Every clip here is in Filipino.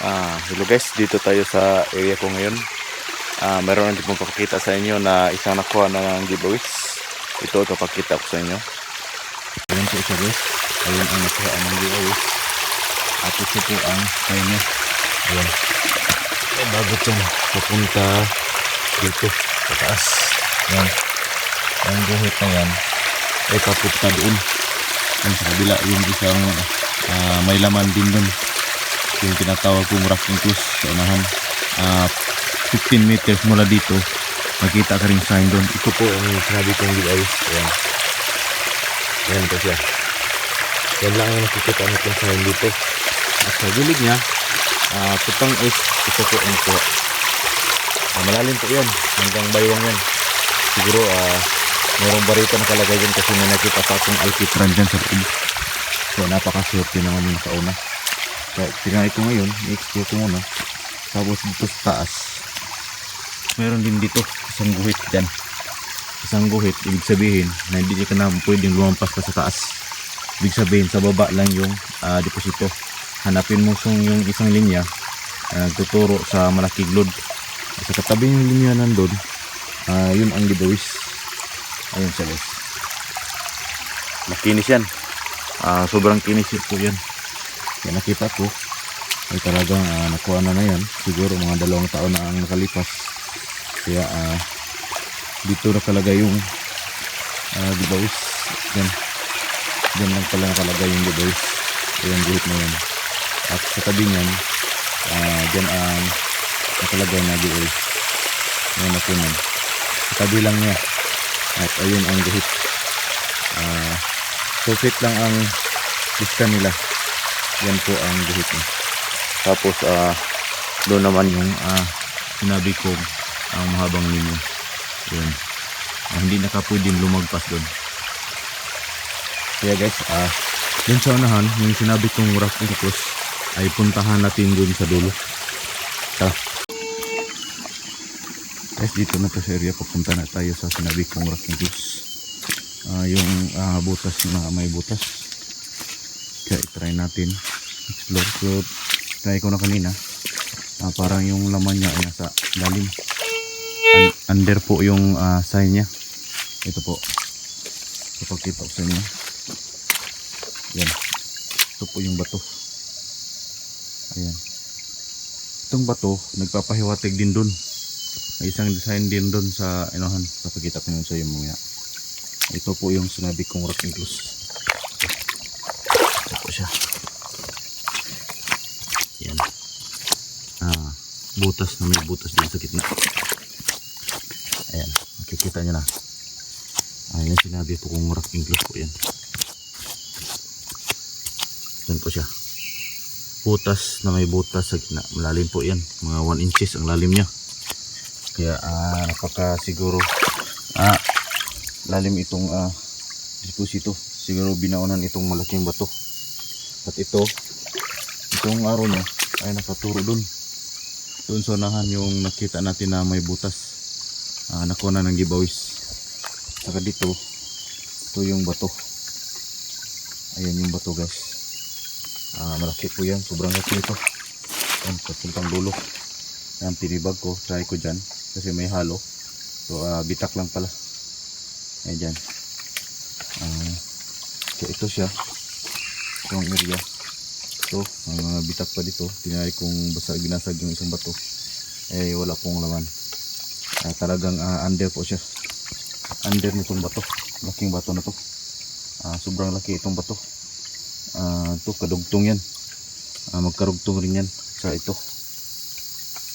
Hello guys, dito tayo sa area ko ngayon. Meron natin pong papakita sa inyo na isang nakuha na ng giveaways. Ito papakita ko sa inyo. Ayan po siya guys. Ayun ang nakuha ng giveaways. At ito po ang kain niya. Ayan. Bago dyan, papunta dito sa taas. Ayan. Ang guhit na yan ay papunta doon. Yung sa kabila, yung isang may laman din doon. Yung tinatawag kong rock incluse sa unahan. 15 meters mula dito, makita ka rin sign doon. Ito po ang sinabi kong giveaways. Ayan. Ayan po siya. Yan lang ang nakikita natin sign dito. At sa gilid niya, putang is, ito po ang kuha. Malalim po yan. Hanggang baywang yan. Siguro, mayroong barita na kalagay dyan kasi may nakita sa akong alkitran dyan sa loob. So, napaka-swerte naman yung sa una. Kaya tinry ko ngayon, i-explore ko muna. Tapos dito sa taas, meron din dito isang guhit dyan. Isang guhit, ibig sabihin na hindi ka na pwedeng lumampas pa sa taas. Ibig sabihin sa baba lang yung deposito. Hanapin mo yung isang linya tuturo sa malaking load. Sa katabi yung linya nandun, yun ang giveaways. Ayun siya guys. Makinis yan. Sobrang kinis po yan. Kaya nakita ko ay talagang nakuha na yan. Siguro mga 2 taon na ang nakalipas. Kaya dito nakalagay yung giveaways. Diyan lang pala nakalagay yung giveaways. Ayan guhit na yan. At sa tabi niyan, diyan ang nakalagay na giveaways. Ayan na po yan. Sa tabi lang niya. At ayun ang guhit. Profit lang ang lista nila. Yan po ang guhit niya. Tapos doon naman yung sinabi ko ang mahabang linya. Yan. Hindi na ka pwedeng lumagpas doon. Kaya guys, dun sa unahan, yung sinabi kong rock incluse ay puntahan natin doon sa dulo. Guys, dito na to sa area, papunta na tayo sa sinabi kong rock incluse. Yung butas na may butas. Kaya try natin explore. So try ko na kanina, parang yung laman niya ay nasa lalim. Under po yung sign niya. Ito po, ipakita ko sa inyo. Yan, ito po yung bato. Ayan, itong bato nagpapahiwatig din dun. May isang design din dun sa inuhan. Papakita ko yun sa iyo mga. Ito po yung sinabi kong rock incluse. Ito po siya. Yan. Butas na may butas din sa gitna. Ayan. Makikita nyo na. Ayan sinabi po kong rock incluse po yan. Yan po siya. Butas na may butas sa gitna. Malalim po yan. Mga 1 inches ang lalim niya. Kaya napaka siguro lalim itong deposito. Siguro binaunan itong malaking bato. At itong araw niya ay nakaturo dun sa unahan yung nakita natin na may butas. Nakuha na ng giveaways. Saka dito, ito yung bato. Ayan yung bato guys. Malaki po yan, sobrang laki ito. Ayan, papuntang dulo. Ayan, tinibag ko, try ko dyan kasi may halo. So bitak lang pala. Ayan dyan. So ito siya, itong area. So ang mga bitak pa dito, tinry kong binasag yung isang bato, eh wala pong laman. Talagang under po siya. Under nitong bato, laking bato na to. Sobrang laki itong bato. Ito kadugtong yan. Magkarugtong rin yan sa ito.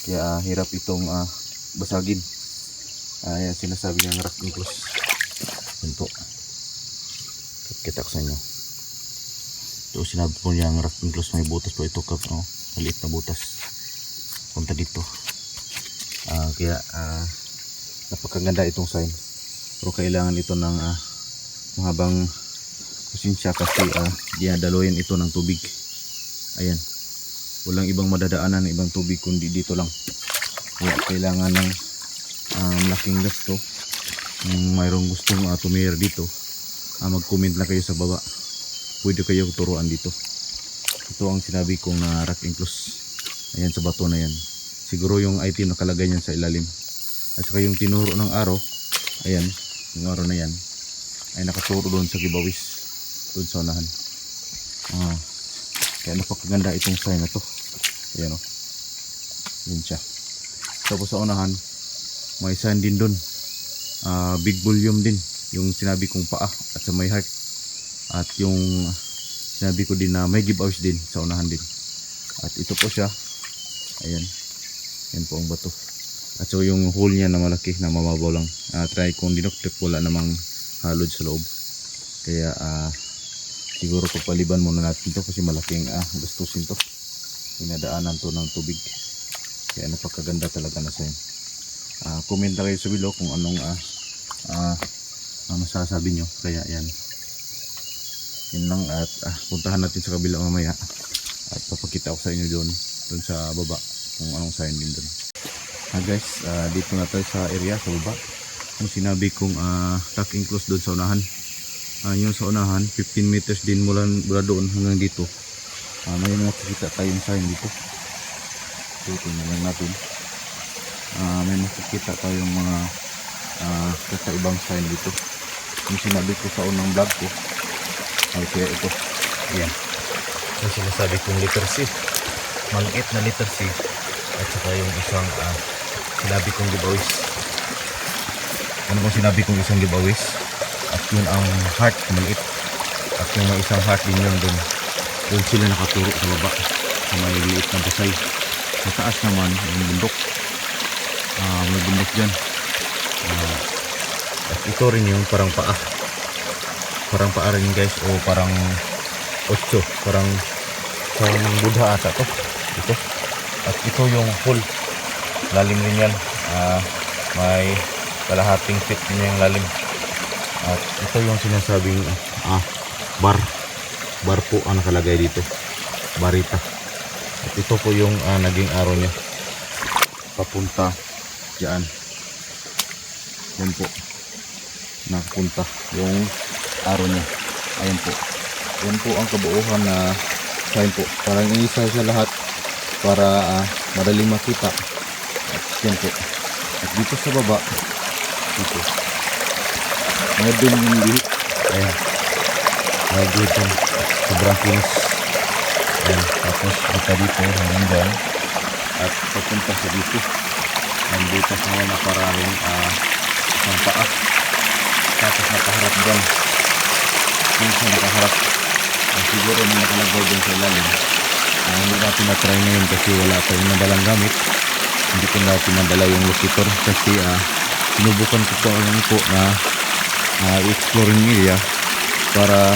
Kaya hirap itong basagin. Yan sinasabi niyang rock incluse. Yan po. Kita ko sa inyo. Ito sinabi po niyang rock incluse, may butas po ito. Maliit na butas. Punta dito. Kaya napakaganda itong sign. Pero kailangan ito ng mahabang kusensya kasi dinadaluyan ito ng tubig. Ayan. Walang ibang madadaanan ng ibang tubig kundi dito lang. Kaya kailangan ng malaking gasto. Kung mayroong gustong tumira dito, mag-comment na kayo sa baba. Pwede kayo turuan dito. Ito ang sinabi kong rock incluse. Ayan sa bato na yan. Siguro yung item nakalagay niyan sa ilalim. At saka yung tinuro ng araw, ayan, yung araw na yan, ay nakaturo doon sa gibawis, doon sa unahan. Kaya napakaganda itong sign na to. Ayan o. Yun siya. Tapos sa unahan, may sign din doon. Big volume din. Yung sinabi kong paa at sa may heart. At yung sinabi ko din na may giveaways din sa unahan din. At ito po siya. Ayan. Yan po ang bato. At so yung hole niya na malaki na mababaw lang. Try kong dinoctip, wala namang halod sa loob. Kaya siguro papaliban muna natin to kasi malaking gastusin to. Pinadaanan to ng tubig. Kaya napakaganda talaga na sign. Comment na kayo sa below kung anong masasabi nyo. Kaya yan. Yun lang at puntahan natin sa kabila mamaya. At papakita ko sa inyo doon sa baba kung anong sign din doon. Guys, dito na tayo sa area sa baba. Yung sinabi kong tuck and close doon sa unahan. Yung sa unahan 15 meters din mula doon hanggang dito. May makikita tayong sign dito. Tingnan lang natin. May makikita tayong mga kakaibang sign dito. Yung sinabi ko sa unang vlog ko ay kaya ito. Ayan. Yung sinasabi kong letter C, maliit na letter C, at saka yung isang sinabi kong giveaways. Ano bang sinabi kong isang giveaways? At yun ang heart, maliit. At yung may isang heart din yun doon. Doon sila nakaturo sa baba sa may liit na busay. Sa taas naman yung bundok. May bundok dyan. At ito rin yung parang paa. Parang paa rin guys, o parang 8, parang ng Buddha ata to. Ito. At ito yung hole. Lalim rin yan. May kalahating feet din yung lalim. At ito yung sinasabing bar po ang nakalagay dito. Barita. At ito po yung naging araw niya. Papunta dyan. Yan po. Nakapunta yung araw niya. Ayan po. Yan po ang kabuuhan na sign po. Parang inisa sa lahat para madaling makita. At yan po. At dito sa baba, dito. May din yung dihit. Ayan. May dihit yan. Sobrang kinis. Ayan. Tapos dito hanggang dyan. At papunta sa dito. Ang butas naman na parang isang paa. Tapos nakaharap dyan. Kung siya nakaharap. Siguro na nakalagay dyan sa ilalim. Hindi natin na-try ngayon kasi wala tayong nadalang gamit. Hindi ko natin nadala yung locator kasi sinubukan ko po na exploring area para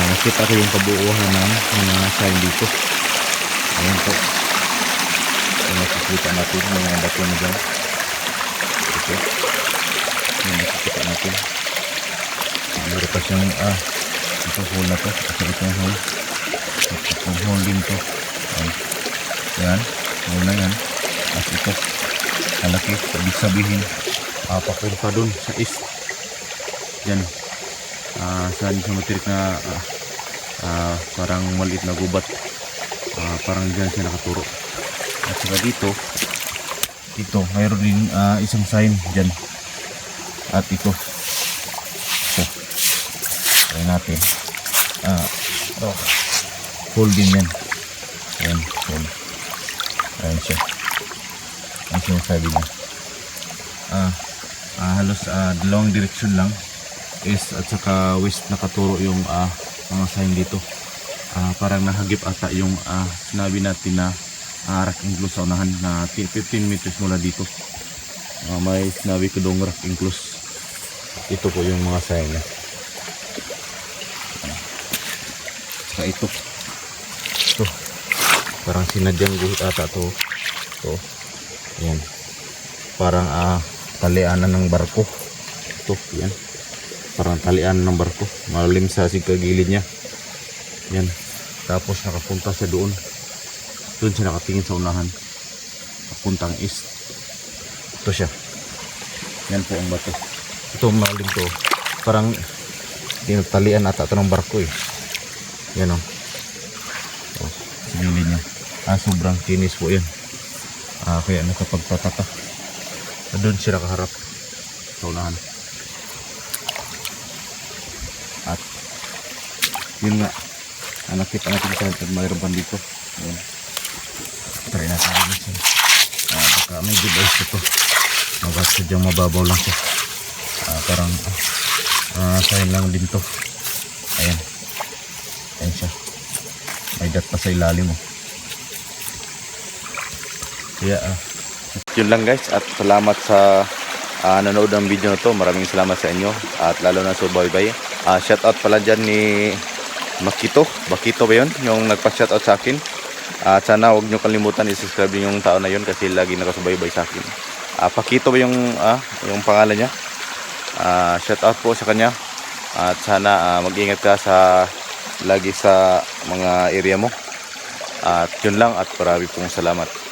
nakita ko yung kabuuhan ng mga sign dito. Ayan po. Nakikita natin yung mga bato na dyan. Ito. Yung nakikita natin. Meron pa siyang itong hole na to. Ito itong hole. Itong hole din to. Ayan. Hole na yan. At ito. Malaki. Ibig sabihin papunta dun sa east. Yan. Sa materik na parang maliit na gubat. Parang dyan siya nakaturo. At saka dito mayroon din isang sign dyan. At ito try natin hold din yan. Ayan, hold. Ayan siya. Ang sinasabi niya halos dalawang direksyon lang, east at saka west nakaturo yung mga sign dito. Parang nahagip ata yung sinabi natin na rock enclosed sa unahan na 15 meters mula dito. May sinabi ko dong rock enclosed. Ito po yung mga sign niya. Saka ito parang sinadyang guhit ata to. Ayan, parang talianan ng barko. Ito, yan, parang talianan ng barko, malalim sa sigkagilid niya. Yan, tapos nakapunta siya doon siya nakatingin sa unahan, papuntang east. Ito siya. Yan po ang bato. Ito malalim to, parang tinatalian ata ito ng barko eh. Yan o. Gilid niya. Sobrang kinis po yan. Kaya nakapagpataka. Doon siya nakaharap sa unahan. At yun nga, nakita natin sa pag mayroon pa dito. Ayan. Try natin dito siya. Baka may device ito. Sadyang mababaw lang siya. Parang sayang lang din to. Ayan. Ayan siya. May dat pa sa ilalim mo. Kaya yun lang guys, at salamat sa nanood ng video na to. Maraming salamat sa inyo, at lalo na sa Baybay. Shout out pala dyan ni Bakito ba yun? Yung nagpa-shout out sa akin. At sana huwag nyo kalimutan i-subscribe yung tao na yun, kasi lagi nakasubaybay sa akin. Pakito ba yung pangalan niya? Shout out po sa kanya. At sana mag-ingat ka lagi sa mga area mo. At yun lang, at marami pong salamat.